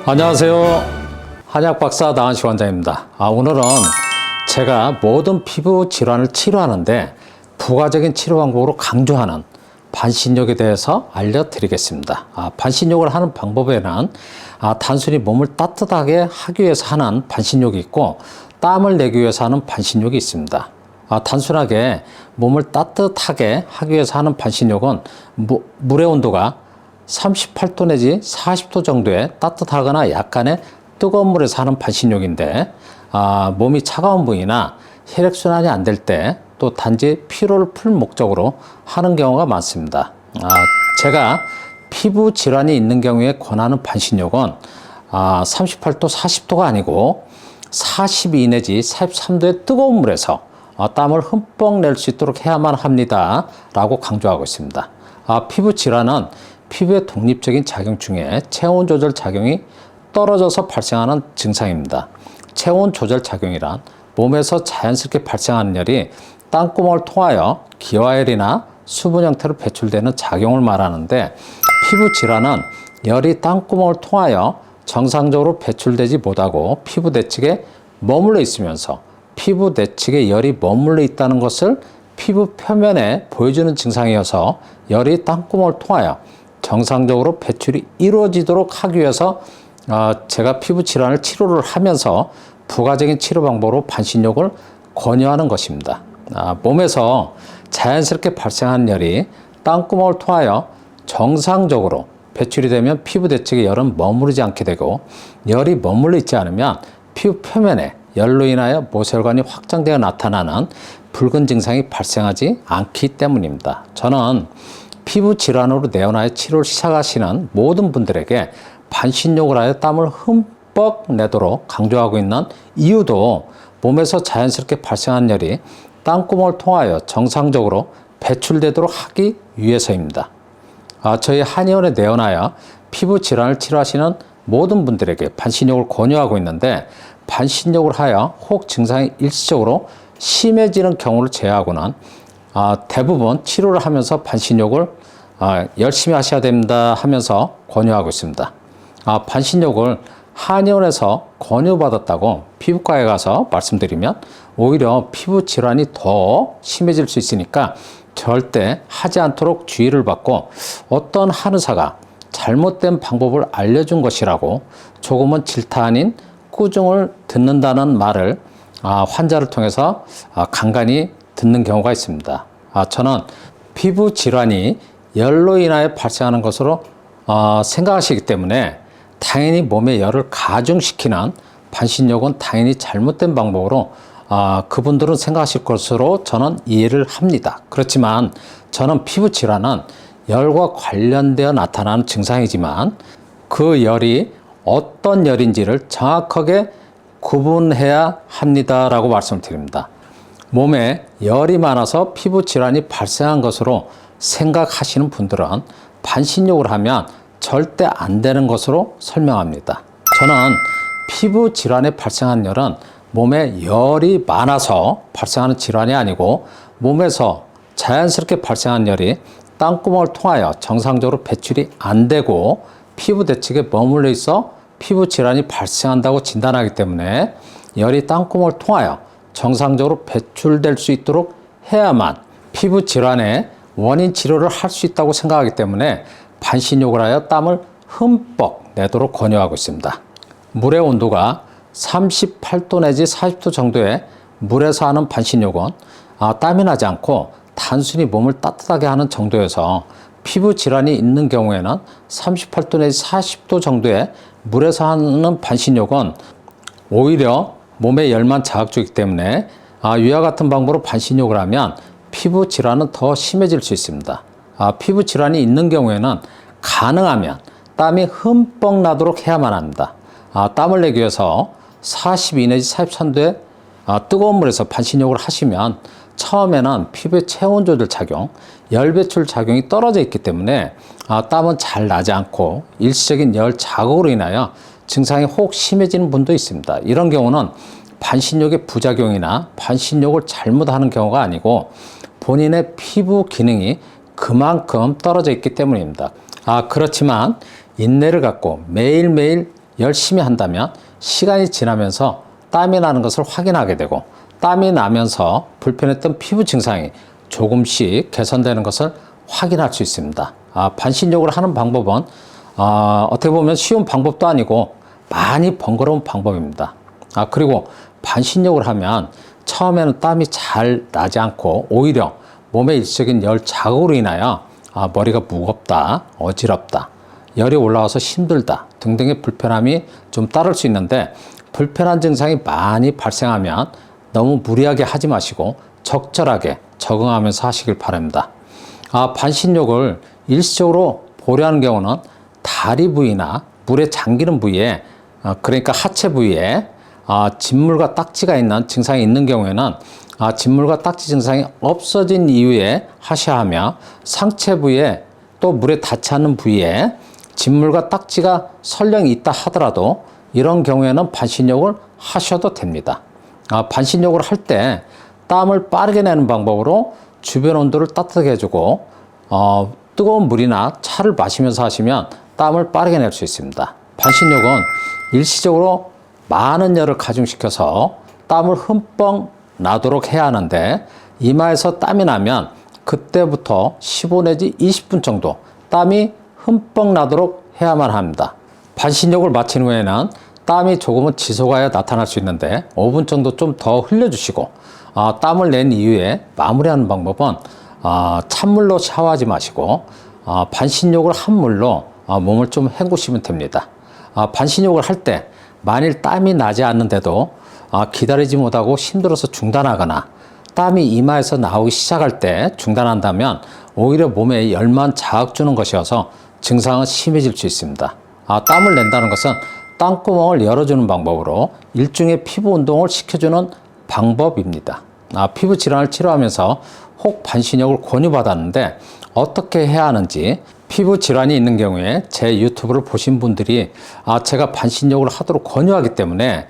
안녕하세요. 한약박사 나은식 원장입니다. 오늘은 제가 모든 피부 질환을 치료하는데 부가적인 치료 방법으로 강조하는 반신욕에 대해서 알려드리겠습니다. 반신욕을 하는 방법에는 단순히 몸을 따뜻하게 하기 위해서 하는 반신욕이 있고 땀을 내기 위해서 하는 반신욕이 있습니다. 단순하게 몸을 따뜻하게 하기 위해서 하는 반신욕은 물의 온도가 38도 내지 40도 정도의 따뜻하거나 약간의 뜨거운 물에서 하는 반신욕인데 몸이 차가운 부위나 혈액순환이 안 될 때 또 단지 피로를 풀 목적으로 하는 경우가 많습니다. 제가 피부 질환이 있는 경우에 권하는 반신욕은 38도 40도가 아니고 42 내지 43도의 뜨거운 물에서 땀을 흠뻑 낼 수 있도록 해야만 합니다 라고 강조하고 있습니다. 피부 질환은 피부의 독립적인 작용 중에 체온 조절 작용이 떨어져서 발생하는 증상입니다. 체온 조절 작용이란 몸에서 자연스럽게 발생하는 열이 땀구멍을 통하여 기화열이나 수분 형태로 배출되는 작용을 말하는데, 피부 질환은 열이 땀구멍을 통하여 정상적으로 배출되지 못하고 피부 내측에 머물러 있으면서 피부 내측에 열이 머물러 있다는 것을 피부 표면에 보여주는 증상이어서 열이 땀구멍을 통하여 정상적으로 배출이 이루어지도록 하기 위해서 제가 피부 질환을 치료를 하면서 부가적인 치료 방법으로 반신욕을 권유하는 것입니다. 몸에서 자연스럽게 발생하는 열이 땀구멍을 통하여 정상적으로 배출이 되면 피부 내측에 열은 머무르지 않게 되고, 열이 머물러 있지 않으면 피부 표면에 열로 인하여 모세혈관이 확장되어 나타나는 붉은 증상이 발생하지 않기 때문입니다. 저는 피부 질환으로 내원하여 치료를 시작하시는 모든 분들에게 반신욕을 하여 땀을 흠뻑 내도록 강조하고 있는 이유도 몸에서 자연스럽게 발생한 열이 땀구멍을 통하여 정상적으로 배출되도록 하기 위해서입니다. 저희 한의원에 내원하여 피부 질환을 치료하시는 모든 분들에게 반신욕을 권유하고 있는데, 반신욕을 하여 혹 증상이 일시적으로 심해지는 경우를 제외하고는 대부분 치료를 하면서 반신욕을 열심히 하셔야 됩니다 하면서 권유하고 있습니다. 반신욕을 한의원에서 권유받았다고 피부과에 가서 말씀드리면 오히려 피부 질환이 더 심해질 수 있으니까 절대 하지 않도록 주의를 받고, 어떤 한의사가 잘못된 방법을 알려준 것이라고 조금은 질타 아닌 꾸중을 듣는다는 말을 환자를 통해서 간간히 듣는 경우가 있습니다. 저는 피부 질환이 열로 인하여 발생하는 것으로 생각하시기 때문에 당연히 몸의 열을 가중시키는 반신욕은 당연히 잘못된 방법으로 그분들은 생각하실 것으로 저는 이해를 합니다. 그렇지만 저는 피부 질환은 열과 관련되어 나타나는 증상이지만 그 열이 어떤 열인지를 정확하게 구분해야 합니다라고 말씀을 드립니다. 몸에 열이 많아서 피부 질환이 발생한 것으로 생각하시는 분들은 반신욕을 하면 절대 안 되는 것으로 설명합니다. 저는 피부 질환에 발생한 열은 몸에 열이 많아서 발생하는 질환이 아니고, 몸에서 자연스럽게 발생한 열이 땀구멍을 통하여 정상적으로 배출이 안 되고 피부 내측에 머물러 있어 피부 질환이 발생한다고 진단하기 때문에 열이 땀구멍을 통하여 정상적으로 배출될 수 있도록 해야만 피부 질환의 원인 치료를 할 수 있다고 생각하기 때문에 반신욕을 하여 땀을 흠뻑 내도록 권유하고 있습니다. 물의 온도가 38도 내지 40도 정도의 물에서 하는 반신욕은 땀이 나지 않고 단순히 몸을 따뜻하게 하는 정도여서, 피부 질환이 있는 경우에는 38도 내지 40도 정도의 물에서 하는 반신욕은 오히려 몸의 열만 자극주기 때문에 위와 같은 방법으로 반신욕을 하면 피부 질환은 더 심해질 수 있습니다. 피부 질환이 있는 경우에는 가능하면 땀이 흠뻑 나도록 해야만 합니다. 땀을 내기 위해서 42 내지 43도의 뜨거운 물에서 반신욕을 하시면 처음에는 피부의 체온 조절 작용, 열 배출 작용이 떨어져 있기 때문에 땀은 잘 나지 않고 일시적인 열 자극으로 인하여 증상이 혹 심해지는 분도 있습니다. 이런 경우는 반신욕의 부작용이나 반신욕을 잘못하는 경우가 아니고 본인의 피부 기능이 그만큼 떨어져 있기 때문입니다. 그렇지만 인내를 갖고 매일매일 열심히 한다면 시간이 지나면서 땀이 나는 것을 확인하게 되고, 땀이 나면서 불편했던 피부 증상이 조금씩 개선되는 것을 확인할 수 있습니다. 반신욕을 하는 방법은 어떻게 보면 쉬운 방법도 아니고 많이 번거로운 방법입니다. 그리고 반신욕을 하면 처음에는 땀이 잘 나지 않고 오히려 몸의 일시적인 열 자극으로 인하여 머리가 무겁다, 어지럽다, 열이 올라와서 힘들다 등등의 불편함이 좀 따를 수 있는데, 불편한 증상이 많이 발생하면 너무 무리하게 하지 마시고 적절하게 적응하면서 하시길 바랍니다. 반신욕을 일시적으로 보려는 경우는 다리 부위나 물에 잠기는 부위에, 그러니까 하체 부위에 진물과 딱지가 있는 증상이 있는 경우에는 진물과 딱지 증상이 없어진 이후에 하셔야 하며, 상체 부위에 또 물에 닿지 않는 부위에 진물과 딱지가 설령 있다 하더라도 이런 경우에는 반신욕을 하셔도 됩니다. 반신욕을 할 때 땀을 빠르게 내는 방법으로 주변 온도를 따뜻하게 해주고 뜨거운 물이나 차를 마시면서 하시면 땀을 빠르게 낼 수 있습니다. 반신욕은 일시적으로 많은 열을 가중시켜서 땀을 흠뻑 나도록 해야 하는데, 이마에서 땀이 나면 그때부터 15 내지 20분 정도 땀이 흠뻑 나도록 해야만 합니다. 반신욕을 마친 후에는 땀이 조금은 지속하여 나타날 수 있는데 5분 정도 좀 더 흘려주시고, 땀을 낸 이후에 마무리하는 방법은 찬물로 샤워하지 마시고 반신욕을 한 물로 몸을 좀 헹구시면 됩니다. 반신욕을 할 때 만일 땀이 나지 않는데도 기다리지 못하고 힘들어서 중단하거나 땀이 이마에서 나오기 시작할 때 중단한다면 오히려 몸에 열만 자극 주는 것이어서 증상은 심해질 수 있습니다. 땀을 낸다는 것은 땀구멍을 열어주는 방법으로 일종의 피부 운동을 시켜주는 방법입니다. 피부 질환을 치료하면서 혹 반신욕을 권유받았는데 어떻게 해야 하는지, 피부 질환이 있는 경우에 제 유튜브를 보신 분들이 제가 반신욕을 하도록 권유하기 때문에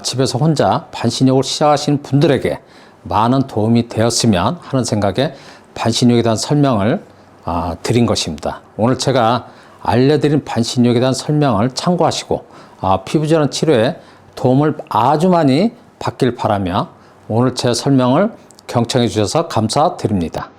집에서 혼자 반신욕을 시작하시는 분들에게 많은 도움이 되었으면 하는 생각에 반신욕에 대한 설명을 드린 것입니다. 오늘 제가 알려드린 반신욕에 대한 설명을 참고하시고 피부 질환 치료에 도움을 아주 많이 받길 바라며 오늘 제 설명을 경청해 주셔서 감사드립니다.